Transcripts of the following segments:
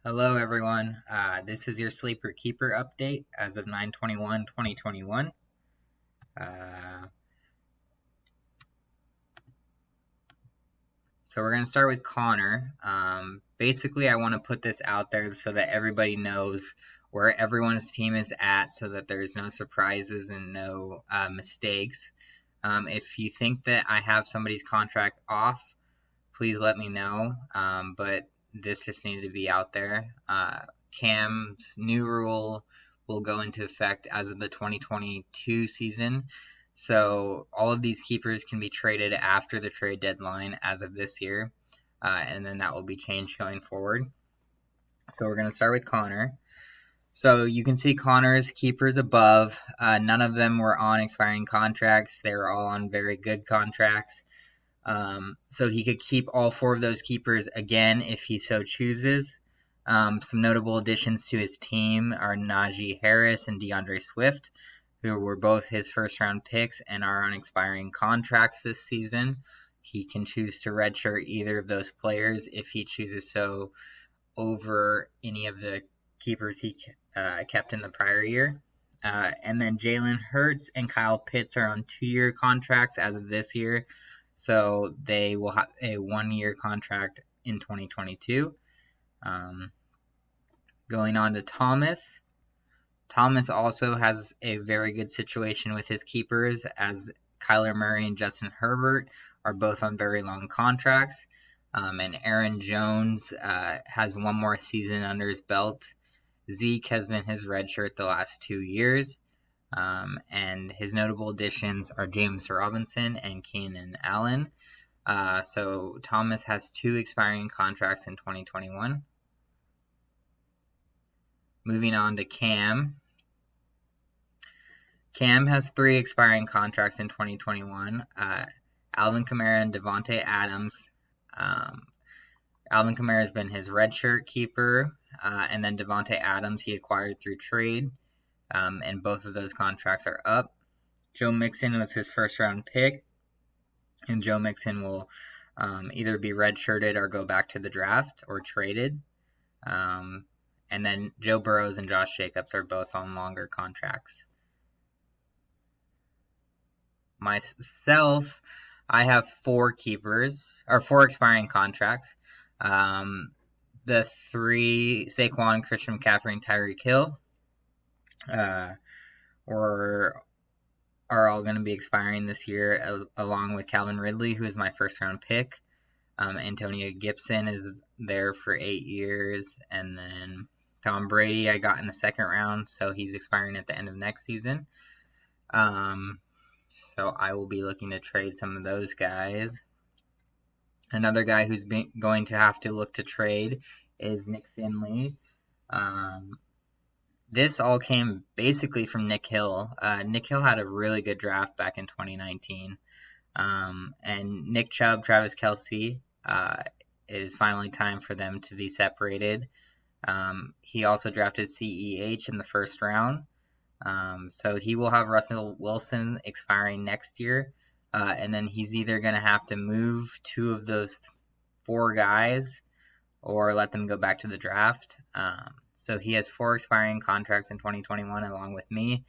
Hello, everyone. This is your Sleeper Keeper update as of 9/21/2021. Uh, so we're going to start with Connor. Basically, I want to put this out there so that everybody knows where everyone's team is at so that there's no surprises and no mistakes. If you think that I have somebody's contract off, please let me know. But this just needed to be out there. Cam's new rule will go into effect as of the 2022 season. So all of these keepers can be traded after the trade deadline as of this year. And then that will be changed going forward. So we're going to start with Connor. So you can see Connor's keepers above. None of them were on expiring contracts. They were all on very good contracts. So he could keep all four of those keepers again if he so chooses. Some notable additions to his team are Najee Harris and DeAndre Swift, who were both his first round picks and are on expiring contracts this season. He can choose to redshirt either of those players if he chooses so over any of the keepers he kept in the prior year. And then Jalen Hurts and Kyle Pitts are on 2-year contracts as of this year. So they will have a 1-year contract in 2022. Going on to Thomas. Thomas also has a very good situation with his keepers, as Kyler Murray and Justin Herbert are both on very long contracts. And Aaron Jones has one more season under his belt. Zeke has been his redshirt the last 2 years. And his notable additions are James Robinson and Keenan Allen. So Thomas has 2 expiring contracts in 2021. Moving on to Cam. Cam has 3 expiring contracts in 2021. Alvin Kamara and Devontae Adams. Alvin Kamara has been his redshirt keeper, and then Devontae Adams he acquired through trade. And both of those contracts are up. Joe Mixon was his first round pick, and Joe Mixon will either be redshirted or go back to the draft or traded. And then Joe Burrows and Josh Jacobs are both on longer contracts. Myself, I have 4 keepers, or 4 expiring contracts. The 3, Saquon, Christian McCaffrey, and Tyreek Hill, are all going to be expiring this year, along with Calvin Ridley, who is my first round pick. Antonio Gibson is there for 8 years, and then Tom Brady I got in the second round, so he's expiring at the end of next season. So I will be looking to trade some of those guys. Another guy who's going to have to look to trade is Nick Finley. This all came basically from Nick Hill. Nick Hill had a really good draft back in 2019. And Nick Chubb, Travis Kelce, it is finally time for them to be separated. He also drafted CEH in the first round. So he will have Russell Wilson expiring next year. And then he's either going to have to move 2 of those 4 guys or let them go back to the draft. So he has 4 expiring contracts in 2021 along with me.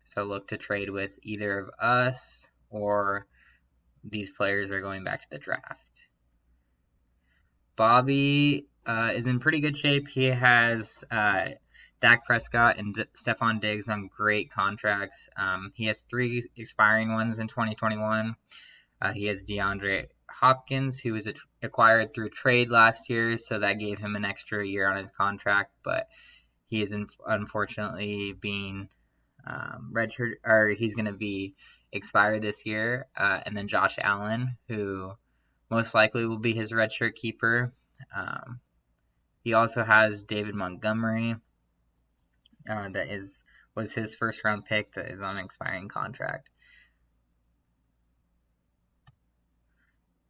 So look to trade with either of us, or these players are going back to the draft. Bobby is in pretty good shape. He has Dak Prescott and Stephon Diggs on great contracts. He has 3 expiring ones in 2021. He has DeAndre Hopkins, who was acquired through trade last year, so that gave him an extra year on his contract, but he is unfortunately being redshirt, or he's going to be expired this year. And then Josh Allen, who most likely will be his redshirt keeper. He also has David Montgomery, was his first round pick, that is on an expiring contract.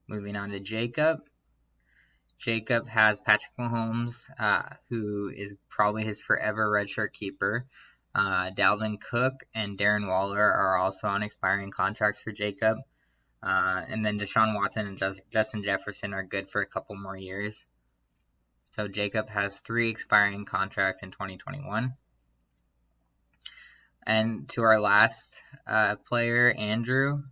Moving on to Jacob. Jacob has Patrick Mahomes, who is probably his forever redshirt keeper. Dalvin Cook and Darren Waller are also on expiring contracts for Jacob. And then Deshaun Watson and Justin Jefferson are good for a couple more years. So Jacob has 3 expiring contracts in 2021. And to our last player, Andrew,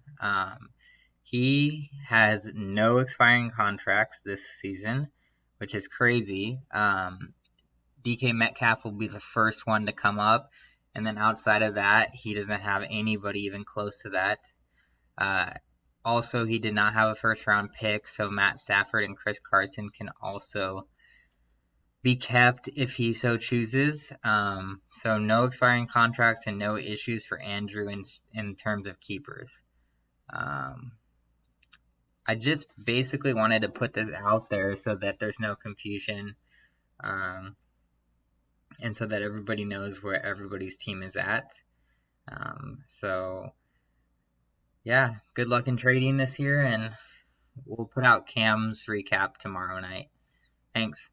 he has no expiring contracts this season, which is crazy. DK Metcalf will be the first one to come up, and then outside of that, he doesn't have anybody even close to that. Also, he did not have a first-round pick, so Matt Stafford and Chris Carson can also be kept if he so chooses. So no expiring contracts and no issues for Andrew in terms of keepers. I just basically wanted to put this out there so that there's no confusion, and so that everybody knows where everybody's team is at. So yeah, good luck in trading this year, and we'll put out Cam's recap tomorrow night. Thanks.